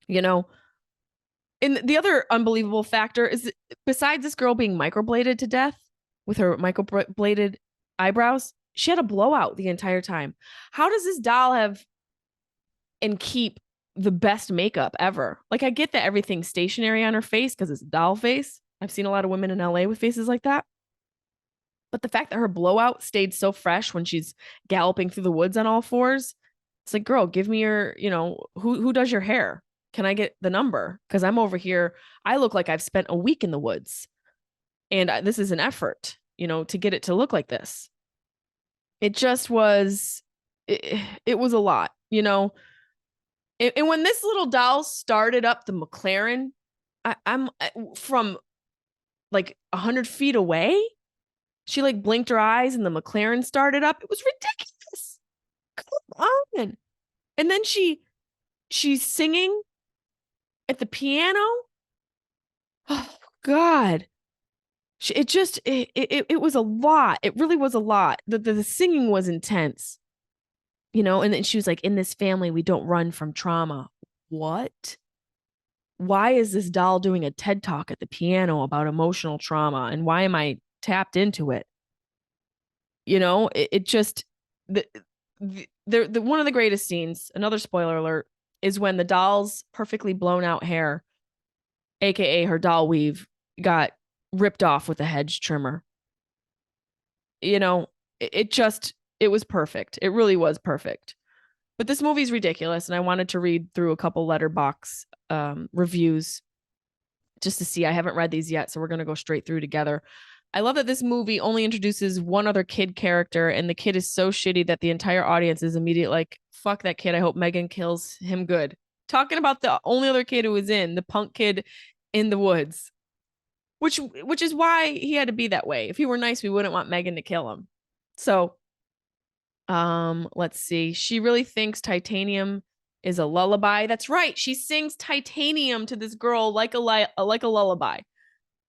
Speaker 1: And the other unbelievable factor is, besides this girl being microbladed to death with her microbladed eyebrows, she had a blowout the entire time. How does this doll have and keep the best makeup ever? Like, I get that everything's stationary on her face because it's a doll face. I've seen a lot of women in LA with faces like that. But the fact that her blowout stayed so fresh when she's galloping through the woods on all fours, it's like, girl, give me your, who does your hair? Can I get the number? Because I'm over here. I look like I've spent a week in the woods. And this is an effort, to get it to look like this. It just was, it was a lot, And when this little doll started up the McLaren, I'm from like 100 feet away. She like blinked her eyes and the McLaren started up. It was ridiculous. Come on. And then she's singing at the piano. Oh God. It was a lot. It really was a lot. The singing was intense. And then she was like, in this family, we don't run from trauma. What? Why is this doll doing a TED talk at the piano about emotional trauma? And why am I tapped into it? It just, the one of the greatest scenes, another spoiler alert, is when the doll's perfectly blown out hair, AKA her doll weave, got ripped off with a hedge trimmer. It was perfect. It really was perfect. But this movie's ridiculous, and I wanted to read through a couple letterbox reviews just to see. I haven't read these yet, so we're going to go straight through together. I love that this movie only introduces one other kid character, and the kid is so shitty that the entire audience is immediate like, fuck that kid. I hope Megan kills him good. Talking about the only other kid who was in, the punk kid in the woods, which is why he had to be that way. If he were nice, we wouldn't want Megan to kill him. So, let's see. She really thinks titanium is a lullaby. That's right. She sings titanium to this girl like a lullaby.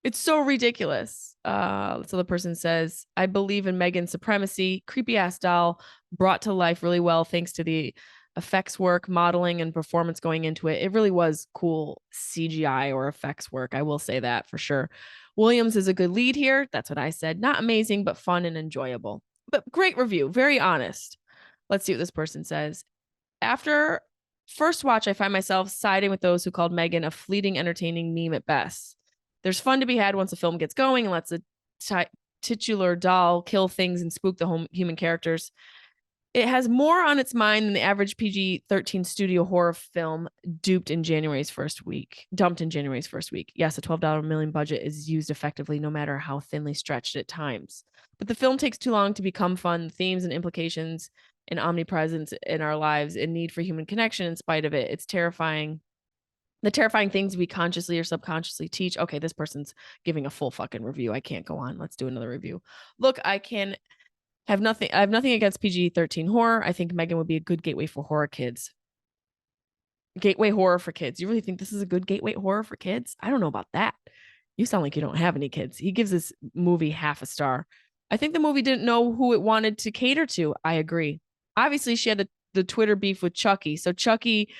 Speaker 1: It's so ridiculous. This other person says, I believe in Megan's supremacy. Creepy ass doll brought to life really well thanks to the effects work, modeling, and performance going into it. It really was cool CGI or effects work. I will say that for sure. Williams is a good lead here. That's what I said. Not amazing, but fun and enjoyable. But great review. Very honest. Let's see what this person says. After first watch, I find myself siding with those who called Megan a fleeting, entertaining meme at best. There's fun to be had once the film gets going and lets a titular doll kill things and spook the human characters. It has more on its mind than the average PG-13 studio horror film dumped in January's first week. Yes, a $12 million budget is used effectively, no matter how thinly stretched at times. But the film takes too long to become fun. The themes and implications and omnipresence in our lives and need for human connection in spite of it. It's terrifying. The terrifying things we consciously or subconsciously teach. Okay, this person's giving a full fucking review. I can't go on. Let's do another review. Look, I have nothing against PG-13 horror. I think Megan would be a good gateway for horror kids. Gateway horror for kids. You really think this is a good gateway horror for kids? I don't know about that. You sound like you don't have any kids. He gives this movie half a star. I think the movie didn't know who it wanted to cater to. I agree. Obviously, she had the Twitter beef with Chucky. So Chucky,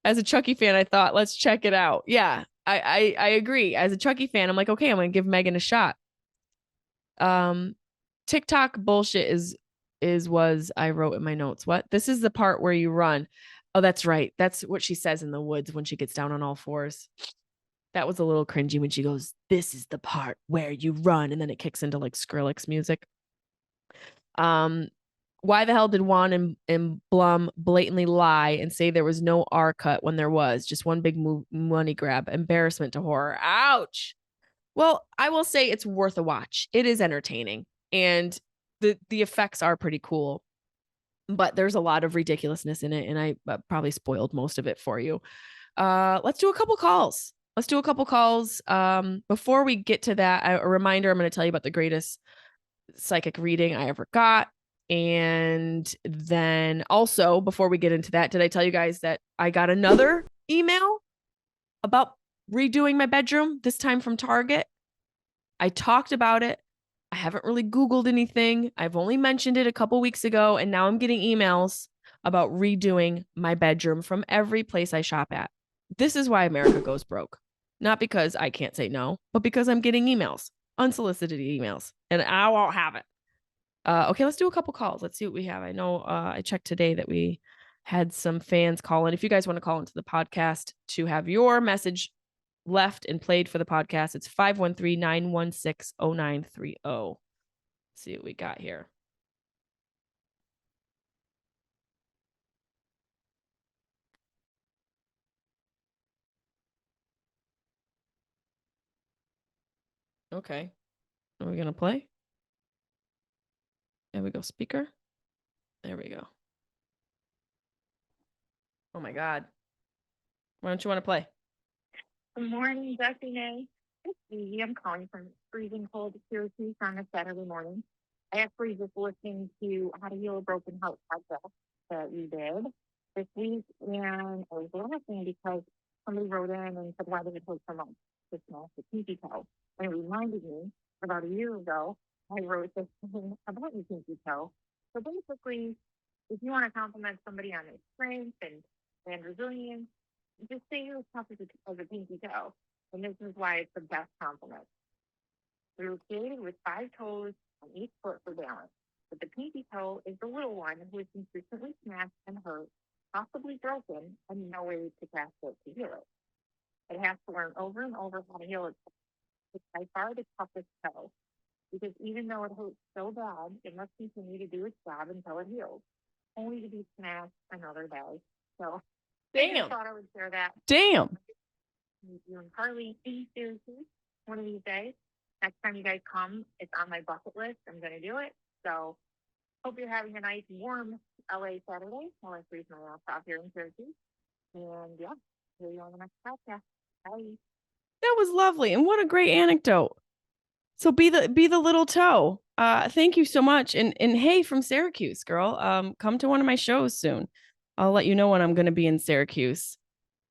Speaker 1: as a Chucky fan, I thought, let's check it out. Yeah, I agree. As a Chucky fan, I'm like, okay, I'm gonna give Megan a shot. TikTok bullshit was I wrote in my notes. What? This is the part where you run. Oh, that's right. That's what she says in the woods when she gets down on all fours. That was a little cringy when she goes, "This is the part where you run," and then it kicks into like Skrillex music. Why the hell did Juan and Blum blatantly lie and say there was no R cut when there was just one big money grab? Embarrassment to horror. Ouch. Well, I will say it's worth a watch. It is entertaining, and the effects are pretty cool, but there's a lot of ridiculousness in it, and I probably spoiled most of it for you. Let's do a couple calls. Before we get to that, a reminder: I'm going to tell you about the greatest psychic reading I ever got. And then also, before we get into that, did I tell you guys that I got another email about redoing my bedroom, this time from Target? I talked about it. I haven't really Googled anything. I've only mentioned it a couple weeks ago, and now I'm getting emails about redoing my bedroom from every place I shop at. This is why America goes broke. Not because I can't say no, but because I'm getting emails, unsolicited emails, and I won't have it. Okay, let's do a couple calls. Let's see what we have. I know I checked today that we had some fans call in. If you guys want to call into the podcast to have your message left and played for the podcast, it's 513-916-0930. See what we got here. Okay. Are we going to play? There we go. Speaker. There we go. Oh my God. Why don't you want to play?
Speaker 5: Good morning, Jessimae. It's Evie. I'm calling from freezing cold Syracuse on a Saturday morning. I actually just listened to How to Heal a Broken Heart podcast that we did this week, and I was laughing because somebody wrote in and said, why did it take so long to smash the pinky toe? And it reminded me, about a year ago, I wrote this thing about your pinky toe. So basically, if you want to compliment somebody on their strength and resilience, just say you're as tough as a pinky toe. And this is why it's the best compliment. We were created with 5 toes on each foot for balance. But the pinky toe is the little one who is consistently smashed and hurt, possibly broken, and no way to cast it to heal it. It has to learn over and over how to heal itself. It's by far the toughest toe, because even though it hurts so bad, it must continue to do its job until it heals, only to be smashed another day. So I just thought I would share that.
Speaker 1: Damn.
Speaker 5: You and Carly in Syracuse one of these days. Next time you guys come, it's on my bucket list. I'm going to do it. So hope you're having a nice, warm LA Saturday while I freeze my ass off here in Syracuse. And yeah, see you on the next podcast. Bye.
Speaker 1: That was lovely. And what a great anecdote. So be the little toe. Thank you so much. And hey, from Syracuse, girl, come to one of my shows soon. I'll let you know when I'm going to be in Syracuse.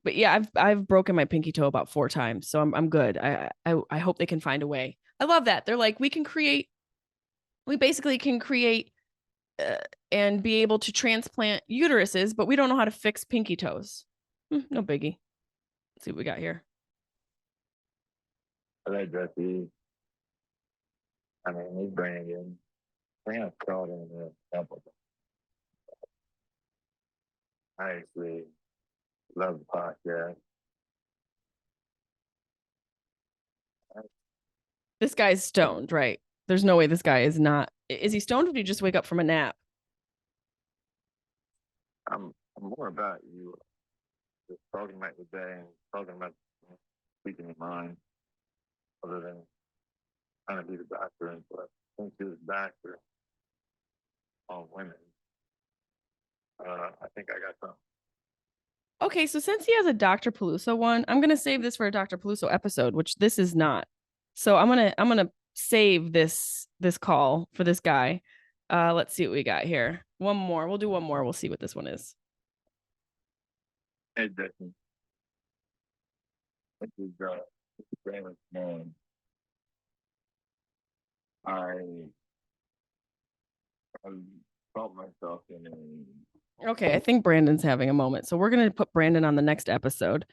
Speaker 1: But yeah, I've broken my pinky toe about 4 times, so I'm good. I hope they can find a way. I love that. They're like, we basically can create and be able to transplant uteruses, but we don't know how to fix pinky toes. No biggie. Let's see what we got here.
Speaker 6: Hello, Jesse. I mean, it's Brandon. Brandon called in a couple. I actually love the podcast.
Speaker 1: This guy's stoned, right? There's no way this guy is not. Is he stoned or did he just wake up from a nap?
Speaker 6: I'm more about you just talking about the day and talking about speaking your mind, other than trying to be the doctor. But since you're the doctor on women, I think I got something.
Speaker 1: Okay, so since he has a Dr. Peluso one, I'm gonna save this for a Dr. Peluso episode, which this is not. So I'm gonna save this call for this guy. Let's see what we got here. One more. We'll do one more. We'll see what this one is.
Speaker 6: Hey, Jesse. This is Brandon's man. I I felt myself in a.
Speaker 1: Okay, I think Brandon's having a moment. So we're going to put Brandon on the next episode.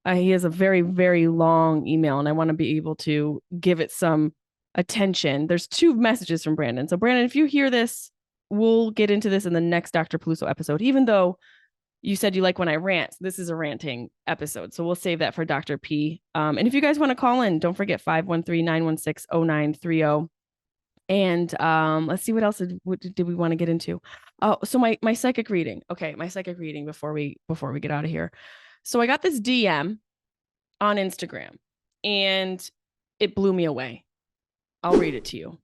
Speaker 1: He has a very, very long email, and I want to be able to give it some attention. There's 2 messages from Brandon. So, Brandon, if you hear this, we'll get into this in the next Dr. Peluso episode, even though you said you like when I rant. This is a ranting episode. So we'll save that for Dr. P. And if you guys want to call in, don't forget 513-916-0930. And let's see, what else did we want to get into? Oh, so my psychic reading. Okay, my psychic reading before we get out of here. So I got this DM on Instagram and it blew me away. I'll read it to you.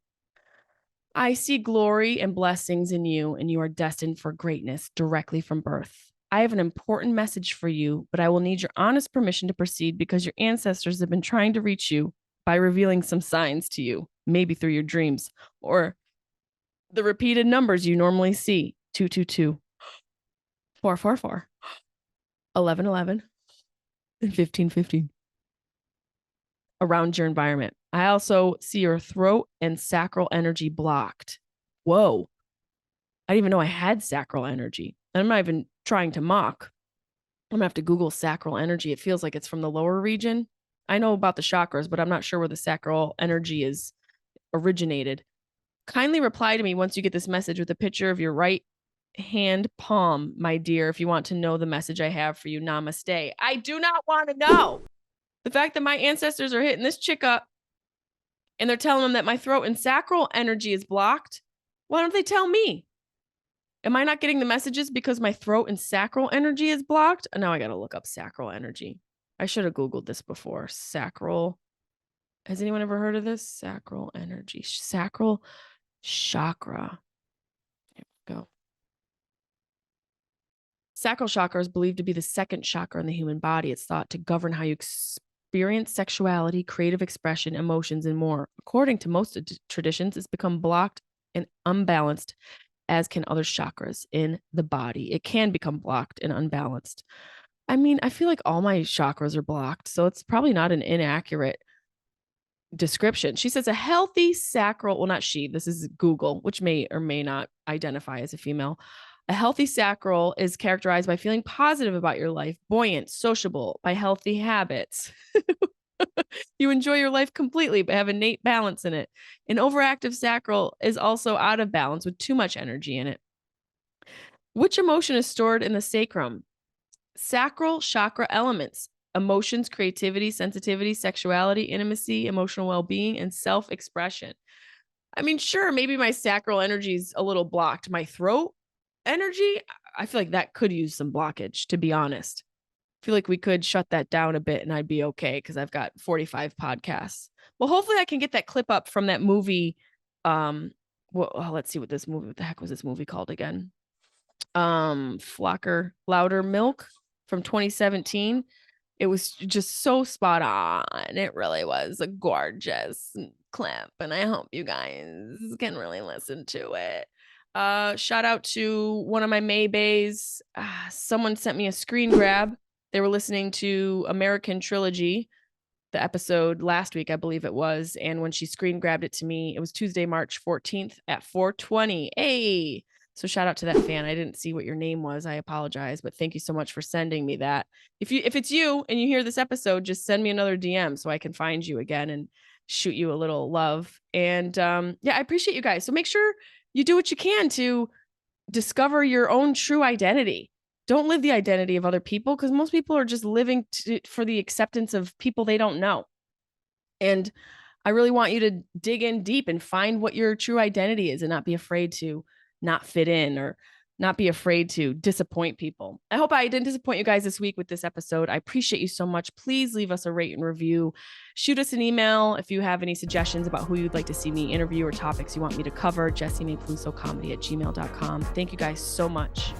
Speaker 1: I see glory and blessings in you, and you are destined for greatness directly from birth. I have an important message for you, but I will need your honest permission to proceed because your ancestors have been trying to reach you by revealing some signs to you, maybe through your dreams or the repeated numbers you normally see: 222, 444, 1111, and 1515 around your environment. I also see your throat and sacral energy blocked. Whoa. I didn't even know I had sacral energy. I'm not even trying to mock. I'm gonna have to Google sacral energy. It feels like it's from the lower region. I know about the chakras, but I'm not sure where the sacral energy is originated. Kindly reply to me once you get this message with a picture of your right hand palm, my dear, if you want to know the message I have for you. Namaste. I do not want to know. The fact that my ancestors are hitting this chick up and they're telling them that my throat and sacral energy is blocked, why don't they tell me? Am I not getting the messages because my throat and sacral energy is blocked? Oh, now I got to look up sacral energy. I should have Googled this before. Sacral. Has anyone ever heard of this? Sacral energy. Sacral chakra. Here we go. Sacral chakra is believed to be the second chakra in the human body. It's thought to govern how you experience sexuality, creative expression, emotions, and more. According to most traditions, it's become blocked and unbalanced, as can other chakras in the body. It can become blocked and unbalanced. I mean, I feel like all my chakras are blocked, so it's probably not an inaccurate description. She says a healthy sacral, well, not she, this is Google, which may or may not identify as a female. A healthy sacral is characterized by feeling positive about your life, buoyant, sociable, by healthy habits. You enjoy your life completely, but have innate balance in it. An overactive sacral is also out of balance with too much energy in it. Which emotion is stored in the sacrum? Sacral chakra elements: emotions, creativity, sensitivity, sexuality, intimacy, emotional well-being, and self-expression. I mean, sure, maybe my sacral energy is a little blocked. My throat energy, I feel like that could use some blockage, to be honest. I feel like we could shut that down a bit and I'd be okay because I've got 45 podcasts. Well, hopefully I can get that clip up from that movie. Let's see what the heck was this movie called again? Flocker Louder Milk from 2017. It was just so spot on. It really was a gorgeous clip, and I hope you guys can really listen to it. Shout out to one of my Maybays. Someone sent me a screen grab. They were listening to American Trilogy, the episode last week, I believe it was. And when she screen grabbed it to me, it was Tuesday, March 14th at 4:20. Hey, so shout out to that fan. I didn't see what your name was. I apologize, but thank you so much for sending me that. If it's you and you hear this episode, just send me another DM so I can find you again and shoot you a little love. And yeah, I appreciate you guys. So make sure you do what you can to discover your own true identity. Don't live the identity of other people, because most people are just living for the acceptance of people they don't know. And I really want you to dig in deep and find what your true identity is and not be afraid to not fit in or not be afraid to disappoint people. I hope I didn't disappoint you guys this week with this episode. I appreciate you so much. Please leave us a rate and review. Shoot us an email if you have any suggestions about who you'd like to see me interview or topics you want me to cover. JessimaePelusocomedy@gmail.com. Thank you guys so much.